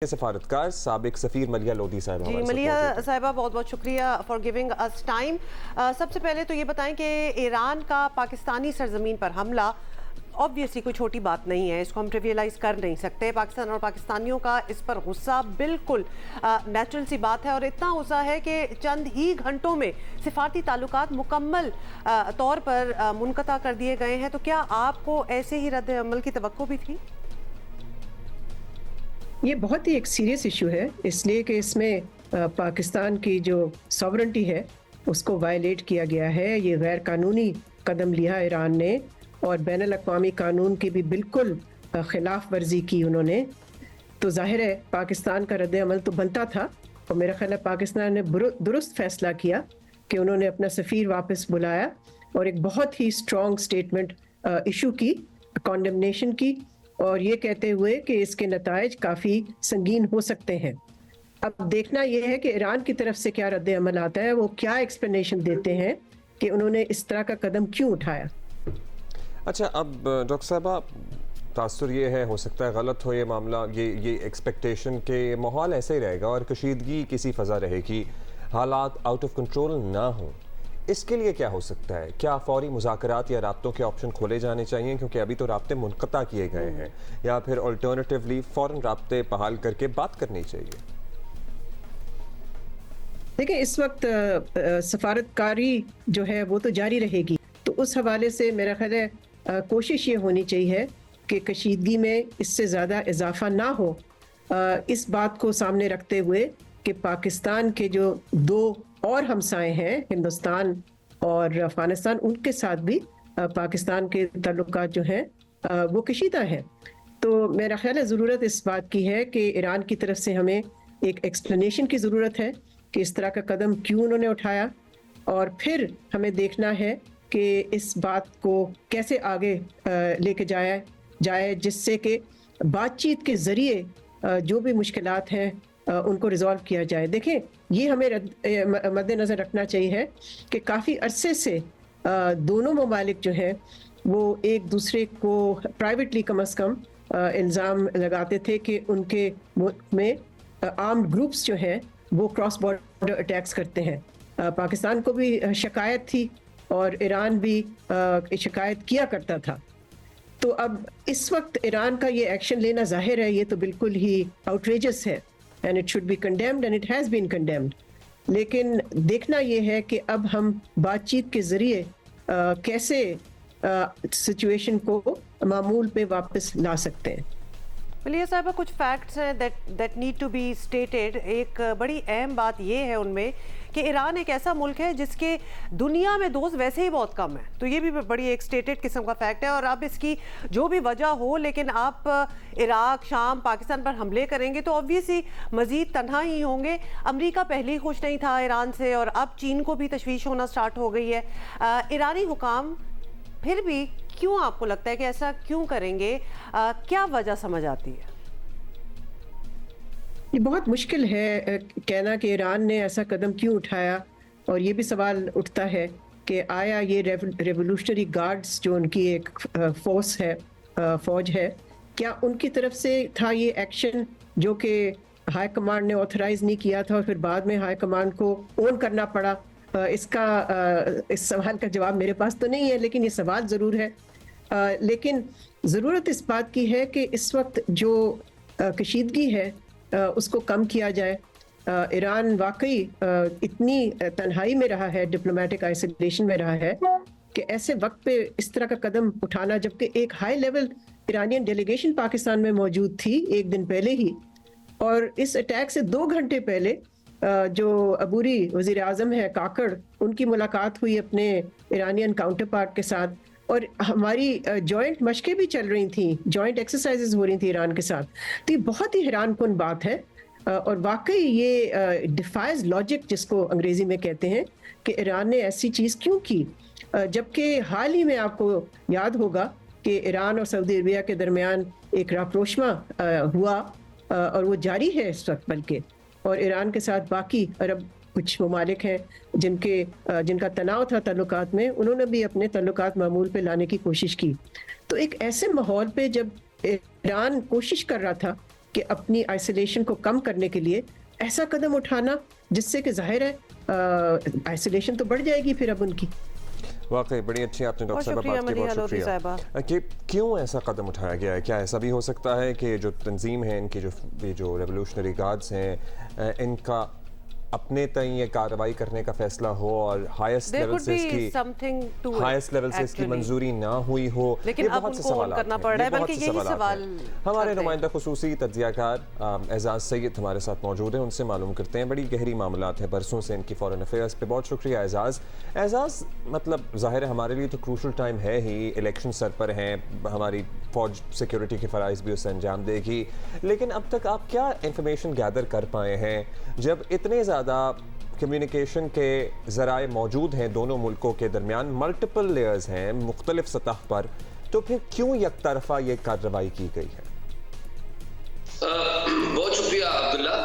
सफारतकार साबिक सफ़ीर मलिया लोधी साहिबा। जी मलिया साहिबा, बहुत बहुत शुक्रिया फॉर गिविंग अस टाइम। सबसे पहले तो ये बताएं कि ईरान का पाकिस्तानी सरजमीन पर हमला ऑब्वियसली कोई छोटी बात नहीं है, इसको हम ट्रिवियलाइज कर नहीं सकते। पाकिस्तान और पाकिस्तानियों का इस पर गुस्सा बिल्कुल नेचुरल सी बात है और इतना गुस्सा है कि चंद ही घंटों में सिफारती ताल्लुकात मुकम्मल तौर पर मुनक़ता कर दिए गए हैं। तो क्या आपको ऐसे ही रद्द अमल की तवक्को भी थी? ये बहुत ही एक सीरियस इशू है, इसलिए कि इसमें पाकिस्तान की जो सॉवरेंटी है उसको वायलेट किया गया है। ये गैर कानूनी कदम लिया ईरान ने और बैनुल अक़वामी कानून की भी बिल्कुल खिलाफ वर्जी की उन्होंने। तो जाहिर है पाकिस्तान का रद्द अमल तो बनता था और मेरा ख्याल है पाकिस्तान ने दुरुस्त फैसला किया कि उन्होंने अपना सफ़ीर वापस बुलाया और एक बहुत ही स्ट्रॉन्ग स्टेटमेंट इशू की, कॉन्डेमनेशन की, और ये कहते हुए कि इसके नतायज काफ़ी संगीन हो सकते हैं। अब देखना यह है कि ईरान की तरफ से क्या रद्द अमल आता है, वो क्या एक्सप्लेनेशन देते हैं कि उन्होंने इस तरह का कदम क्यों उठाया। अच्छा, अब डॉक्टर साहबा तासुर ये है, हो सकता है गलत हो ये मामला, ये एक्सपेक्टेशन के माहौल ऐसे ही रहेगा और कशीदगी किसी फ़ज़ा रहेगी, हालात आउट ऑफ कंट्रोल ना हो। इसके लिए क्या हो सकता है? क्या फौरी मुज़ाकरात या राब्तों के ऑप्शन खोले जाने चाहिए, क्योंकि अभी तो राब्ते मुनक़ता किए गए हैं, या फिर अल्टरनेटिवली फ़ौरन राब्ते बहाल करके बात करनी चाहिए? देखिए, इस वक्त सफारतकारी जो है वो तो जारी रहेगी, तो उस हवाले से मेरा ख्याल है कोशिश ये होनी चाहिए कि कशीदगी में इससे ज़्यादा इजाफा ना हो। इस बात को सामने रखते हुए कि पाकिस्तान के जो दो और हमसाए हैं, हिंदुस्तान और अफगानिस्तान, उनके साथ भी पाकिस्तान के ताल्लुकात जो हैं वो कशीदा हैं। तो मेरा ख्याल है ज़रूरत इस बात की है कि ईरान की तरफ से हमें एक एक्सप्लेनेशन की ज़रूरत है कि इस तरह का कदम क्यों उन्होंने उठाया, और फिर हमें देखना है कि इस बात को कैसे आगे लेके जाए जिससे कि बातचीत के ज़रिए जो भी मुश्किलात हैं उनको रिजॉल्व किया जाए। देखें, ये हमें मद्देनज़र रखना चाहिए कि काफ़ी अरसे से दोनों ममालिक जो हैं वो एक दूसरे को प्राइवेटली कम अज़ कम इल्ज़ाम लगाते थे कि उनके मुल्क में आर्म्ड ग्रुप्स जो हैं वो क्रॉस बॉर्डर अटैक्स करते हैं। पाकिस्तान को भी शिकायत थी और ईरान भी शिकायत किया करता था। तो अब इस वक्त ईरान का ये एक्शन लेना ज़ाहिर है, ये तो बिल्कुल ही आउटरेजस है and it should be condemned and it has been condemned। लेकिन देखना ये है कि अब हम बातचीत के ज़रिए कैसे सिचुएशन को मामूल पे वापस ला सकते हैं। मलिया साहिबा, कुछ फैक्ट्स हैं that need to be stated. एक बड़ी अहम बात यह है उनमें कि ईरान एक ऐसा मुल्क है जिसके दुनिया में दोस्त वैसे ही बहुत कम है, तो ये भी बड़ी एक स्टेटेड किस्म का फैक्ट है। और अब इसकी जो भी वजह हो, लेकिन आप इराक, शाम, पाकिस्तान पर हमले करेंगे तो ऑब्वियसली मज़ीद तनहा ही होंगे। अमेरिका पहले ही खुश नहीं था ईरान से और अब चीन को भी तशवीश होना स्टार्ट हो गई है। ईरानी हुकाम फिर भी क्यों, आपको लगता है कि ऐसा क्यों करेंगे? क्या वजह समझ आती है? ये बहुत मुश्किल है कहना कि ईरान ने ऐसा कदम क्यों उठाया, और ये भी सवाल उठता है कि आया ये रेवोल्यूशनरी गार्ड्स जो उनकी एक फोर्स है, फौज है, क्या उनकी तरफ से था ये एक्शन जो कि हाई कमांड ने ऑथराइज नहीं किया था और फिर बाद में हाई कमांड को ओन करना पड़ा? इसका इस सवाल का जवाब मेरे पास तो नहीं है, लेकिन ये सवाल ज़रूर है। लेकिन ज़रूरत इस बात की है कि इस वक्त जो कशीदगी है उसको कम किया जाए। ईरान वाकई इतनी तन्हाई में रहा है, डिप्लोमेटिक आइसोलेशन में रहा है कि ऐसे वक्त पे इस तरह का कदम उठाना, जबकि एक high level Iranian delegation Pakistan में मौजूद थी एक दिन पहले ही, और इस अटैक से 2 घंटे पहले जो अबूरी वज़ीर आज़म है काकड़, उनकी मुलाकात हुई अपने ईरानियन काउंटर पार्ट के साथ, और हमारी जॉइंट मशकें भी चल रही थी, जॉइंट एक्सरसाइजेज हो रही थी ईरान के साथ। तो ये बहुत ही हैरान कुन बात है और वाकई ये डिफाइज लॉजिक जिसको अंग्रेज़ी में कहते हैं कि ईरान ने ऐसी चीज़ क्यों की, जबकि हाल ही में आपको याद होगा कि ईरान और सऊदी अरबिया के दरमियान एक रापरोशमा हुआ और वो जारी है इस वक्त, बल्कि, और ईरान के साथ बाकी अरब कुछ ममालिक हैं जिनका तनाव था ताल्लुकात में, उन्होंने भी अपने ताल्लुकात मामूल पे लाने की कोशिश की। तो एक ऐसे माहौल पे जब ईरान कोशिश कर रहा था कि अपनी आइसोलेशन को कम करने के लिए ऐसा कदम उठाना जिससे कि जाहिर है आइसोलेशन तो बढ़ जाएगी फिर अब उनकी। वाकई बड़ी अच्छी आपने डॉक्टर साहब बात की, बहुत शुक्रिया। कि क्यों ऐसा कदम उठाया गया है? क्या ऐसा भी हो सकता है कि जो तंजीम है इनकी जो रेवोल्यूशनरी गार्ड्स हैं इनका अपने तय ये कार्रवाई करने का फैसला हो और हाईएस्ट लेवल से इसकी मंजूरी ना हुई हो, लेकिन ये बहुत से सवाल करना पड़ रहा है, बल्कि यही सवाल हमारे नुमाइंदा खुसूसी तज्जियाकार एजाज सैयद हमारे साथ मौजूद हैं, उनसे मालूम करते हैं। बड़ी गहरी मामलात हैं बरसों से इनकी फॉरेन अफेयर्स पे। बहुत शुक्रिया एजाज मतलब जाहिर है हमारे लिए तो क्रूशल टाइम है ही, इलेक्शन सर पर हैं, हमारी फौज सिक्योरिटी के फ़राइज़ भी उससे अंजाम देगी, लेकिन अब तक आप क्या इंफॉर्मेशन गैदर कर पाए हैं जब इतने ज़्यादा कम्युनिकेशन के ज़राए मौजूद हैं दोनों मुल्कों के दरमियान, मल्टीपल लेयर्स हैं मुख्तलिफ सतह पर, तो फिर क्यों यकतरफा ये कार्रवाई की गई है? बहुत शुक्रिया अब्दुल्ला।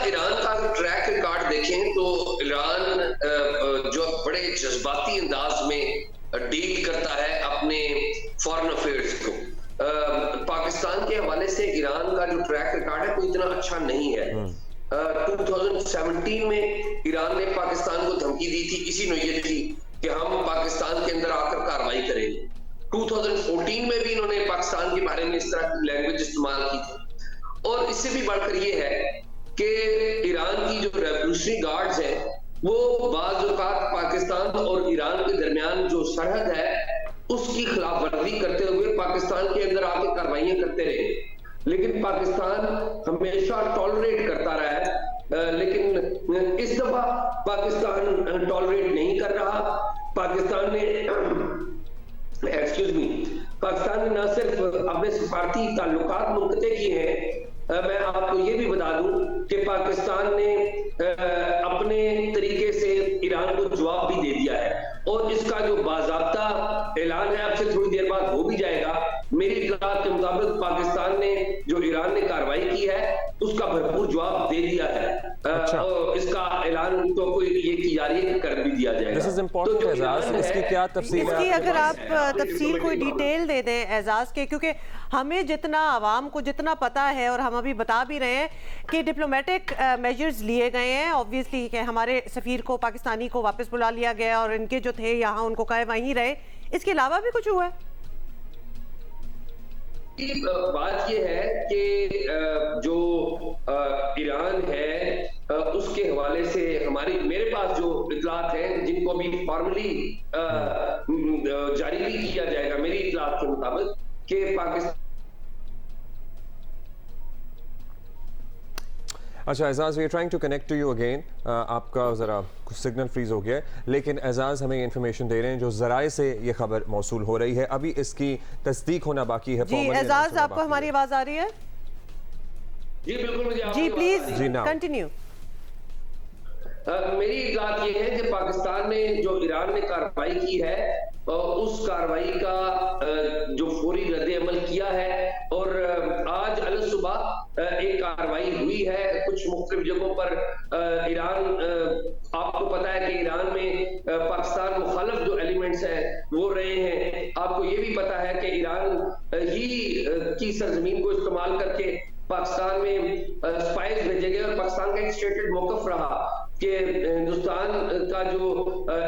ईरान का ट्रैक रिकॉर्ड देखें तो ईरान जो बड़े जज्बाती अंदाज में डील करता है अपने फॉरेन अफेयर्स को, पाकिस्तान के हवाले से ईरान का जो ट्रैक रिकॉर्ड है कोई इतना अच्छा नहीं है। 2017 में ईरान ने पाकिस्तान को धमकी दी थी, इसी नौयत की कि हम पाकिस्तान के अंदर आकर कार्रवाई करेंगे। 2014 में भी इन्होंने पाकिस्तान के बारे में इस तरह की लैंग्वेज इस्तेमाल की थी। और इससे भी बढ़कर ये है कि ईरान की जो रेवोल्यूशनरी गार्ड्स हैं वो बाज़ औक़ात पाकिस्तान और ईरान के दरमियान जो सरहद है उसकी खिलाफ वर्जी करते हुए पाकिस्तान के अंदर आके कार्रवाइयां करते रहे, लेकिन पाकिस्तान हमेशा टॉलरेट करता रहा है। लेकिन इस दफा पाकिस्तान टॉलरेट नहीं कर रहा। पाकिस्तान ने न सिर्फ अपने सफारती ताल्लुकात मुनक़ते किए हैं, मैं आपको ये भी बता दूं कि पाकिस्तान ने अपने तरीके से ईरान को जवाब भी दे दिया है और इसका जो बाज़ाब्ता ऐलान है आपसे थोड़ी देर बाद हो भी जाएगा। मेरी इत्तलात के मुताबिक पाकिस्तान ने जो ईरान ने कार्रवाई की है उसका भरपूर जवाब दे दिया है। अच्छा। और इसका ऐलान तो कोई ये की जा रही है कि कर भी दिया जाएगा। This is important, तो एजाज, इसकी क्या तफसील है? इसकी अगर आप तफसील कोई डिटेल दे दें एजाज के, क्योंकि हमें जितना आवाम को जितना पता है और हम अभी बता भी रहे हैं कि डिप्लोमेटिक मेजर्स लिए गए हैं, ऑब्वियसली कि हमारे सफ़ीर को पाकिस्तानी को वापस बुला लिया गया और इनके जो थे यहाँ उनको कहे वहीं रहे, इसके अलावा भी कुछ हुआ है? बात यह है कि जो ईरान है उसके हवाले से मेरे पास जो इत्तलात हैं जिनको अभी फॉर्मली जारी भी किया जाएगा मेरी इत्तलात के मुताबिक कि पाकिस्तान। अच्छा Ejaz, we are trying to connect to you again. आपका ज़रा कुछ सिग्नल फ्रीज हो गया है, लेकिन एजाज हमें इन्फॉर्मेशन दे रहे हैं जो ज़राए से ये खबर मौसूल हो रही है, अभी इसकी तस्दीक होना बाकी है। जी एजाज, आपको हमारी आवाज़ आ रही है? जी बिल्कुल, मुझे जी प्लीज कंटिन्यू। मेरी इत्तलात ये है कि पाकिस्तान ने जो ईरान ने कार्रवाई की है उस कार्रवाई का जो फौरी रद्द अमल किया है और आज अल सुबह एक कार्रवाई हुई है कुछ मुख्तलिफ जगहों पर। ईरान, आपको पता है कि ईरान में पाकिस्तान मुखालिफ जो एलिमेंट्स हैं वो रहे हैं। आपको ये भी पता है कि ईरान ही की सरजमीन को इस्तेमाल करके पाकिस्तान में स्पाइस भेजे गए और पाकिस्तान का एक स्टेटेड मौकफ रहा कि हिंदुस्तान का जो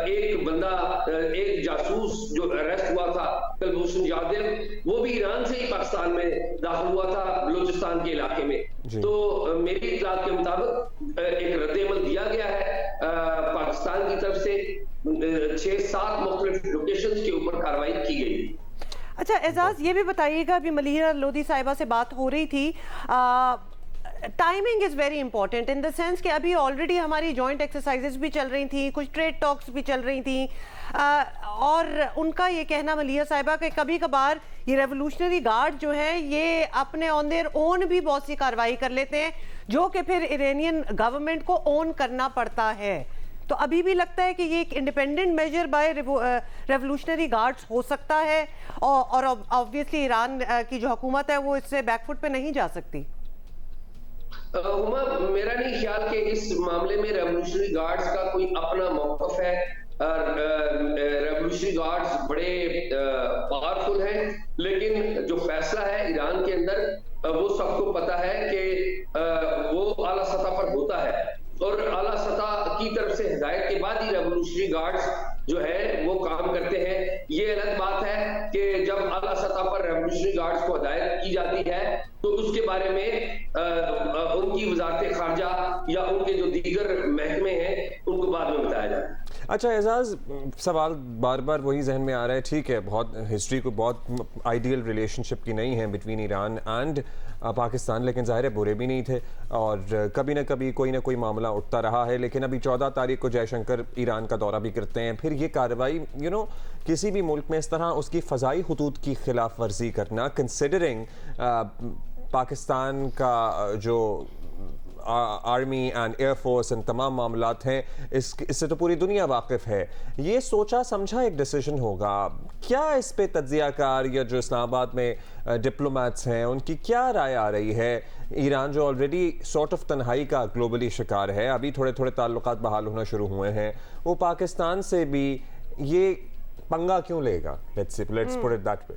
एक बंदा, एक जासूस जो अरेस्ट हुआ था कुलभूषण जाधव, वो भी ईरान से ही पाकिस्तान में दाखिल हुआ था बलूचिस्तान के इलाके में। तो मेरी इत्तलात के मुताबिक एक रद्द-ए-अमल दिया गया है पाकिस्तान की तरफ से 6-7 मुख्तलिफ लोकेशंस के ऊपर कार्रवाई की गई। अच्छा एजाज, ये भी बताइएगा, अभी मलिहा लोधी साहिबा से बात हो रही थी, timing is very important in the sense कि अभी ऑलरेडी हमारी जॉइंट एक्सरसाइजेज भी चल रही थी, कुछ ट्रेड टॉक्स भी चल रही थी, और उनका ये कहना मलिहा साहिबा कि कभी कभार ये रेवोल्यूशनरी गार्ड जो है ये अपने ऑन देयर ओन भी बहुत सी कार्रवाई कर लेते हैं जो कि फिर इरानियन गवर्नमेंट को ओन करना पड़ता है। तो अभी भी लगता है कि ये एक independent measure by revolutionary guards हो सकता है और ऑब्वियसली ईरान की जो हुकूमत है वो इससे बैकफुट पे नहीं जा सकती। मेरा नहीं ख्याल कि इस मामले में रेवोल्यूशनरी गार्ड्स का कोई अपना मौकफ है। रेवोल्यूशनरी गार्ड्स बड़े पावरफुल हैं, लेकिन जो फैसला है ईरान के अंदर वो सबको पता है कि वो आला सतह पर होता है, और आला सतह की तरफ से हिदायत के बाद ही रेवोल्यूशनरी गार्ड्स जो है वो काम करते हैं। ये अलग बात है कि जब आला सतह पर रेवोल्यूशनरी गार्ड्स को हिदायत की जाती है तो उसके बारे में उनकी वजारत खारजा या उनके जो दीगर महकमे हैं उनको बाद में बताया जाता है। अच्छा एजाज, सवाल बार बार वही जहन में आ रहा है, ठीक है बहुत हिस्ट्री को बहुत आइडियल रिलेशनशिप की नहीं है बिटवीन ईरान एंड पाकिस्तान, लेकिन ज़ाहिर है बुरे भी नहीं थे और कभी ना कभी कोई ना कोई मामला उठता रहा है। लेकिन अभी 14 तारीख को जयशंकर ईरान का दौरा भी करते हैं, फिर ये कार्रवाई किसी भी मुल्क में इस तरह उसकी फ़ज़ाई हुदूद की खिलाफ वर्जी करना, कंसिडरिंग पाकिस्तान का जो आर्मी एंड एयरफोर्स एंड तमाम मामलात हैं, इससे तो पूरी दुनिया वाकिफ़ है, ये सोचा समझा एक डिसीजन होगा क्या? इस पे तज्ज़ियाकार या जो इस्लामाबाद में डिप्लोमेट्स हैं उनकी क्या राय आ रही है? ईरान जो ऑलरेडी सॉर्ट ऑफ तन्हाई का ग्लोबली शिकार है, अभी थोड़े थोड़े ताल्लुकात बहाल होना शुरू हुए हैं, वो पाकिस्तान से भी ये पंगा क्यों लेगा? Let's put it that way.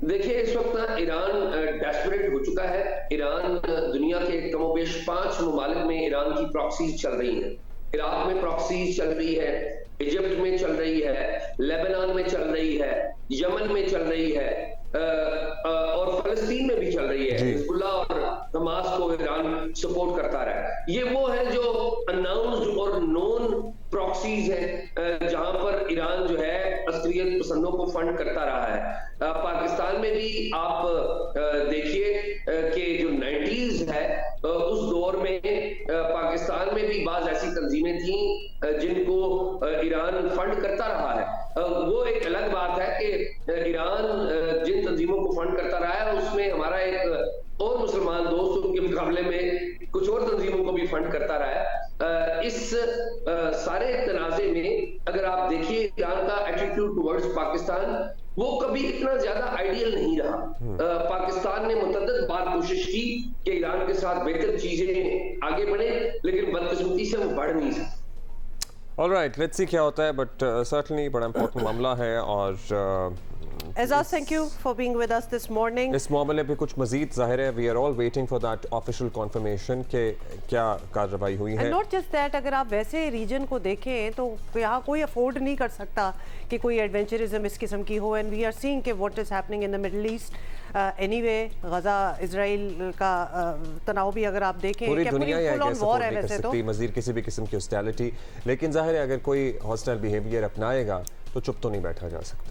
देखिए, इस वक्त ना ईरान डेस्परेट हो चुका है। ईरान दुनिया के कमोबेश 5 ममालिक में ईरान की प्रॉक्सीज चल रही हैं। इराक में प्रॉक्सीज चल रही है, इजिप्ट में चल रही है, लेबनान में चल रही है, यमन में चल रही है, और फलस्तीन में भी चल रही है। हिजबुल्लाह और हमास को ईरान सपोर्ट करता रहा है। ये वो है जो अनाउंस्ड और नोन प्रॉक्सीज हैं जहां पर ईरान जो है अस्करियत पसंदों को फंड करता रहा है। पाकिस्तान में भी आप देखिए कि जो 90s है उस दौर में पाकिस्तान में भी बाज ऐसी तंजीमें थी जिनको ईरान फंड करता रहा है। वो एक अलग बात है कि ईरान जिन तंजीमों को फंड करता रहा है उसमें हमारा एक और मुसलमान दोस्त उनके मुकाबले में कुछ और तंजीमों को भी फंड करता रहा है। इस सारे तनाज़े में अगर आप देखिए ईरान का एटीट्यूड टुवर्ड्स पाकिस्तान वो कभी इतना ज्यादा आइडियल नहीं रहा। पाकिस्तान ने मुतअद्दिद बार कोशिश की कि ईरान के साथ बेहतर चीजें आगे बढ़े, लेकिन बदकिस्मती से वो बढ़ नहीं सकती। ऑलराइट, लेट्स सी क्या होता है, बट सर्टनली बड़ा इंपॉर्टेंट मामला है। और Ejaz, thank you for being with us this morning. इस मामले पे कुछ मजीद ज़ाहिर है, we are all waiting for that official confirmation के क्या कार्रवाई हुई है। नॉट जस्ट दैट, अगर आप वैसे रीजन को देखें तो यहाँ कोई अफोर्ड नहीं कर सकता कि कोई एडवेंचरिज्म इस किस्म की हो। एंड वी आर सीइंग कि what is happening in the Middle East anyway. Gaza Israel का तनाव भी अगर आप देखें, पूरी दुनिया वॉर है वैसे तो मजीद किसी भी किस्म की हॉस्टिलिटी, लेकिन जाहिर है अगर कोई हॉस्टाइल बिहेवियर अपनाएगा तो चुप तो नहीं बैठा जा सकता।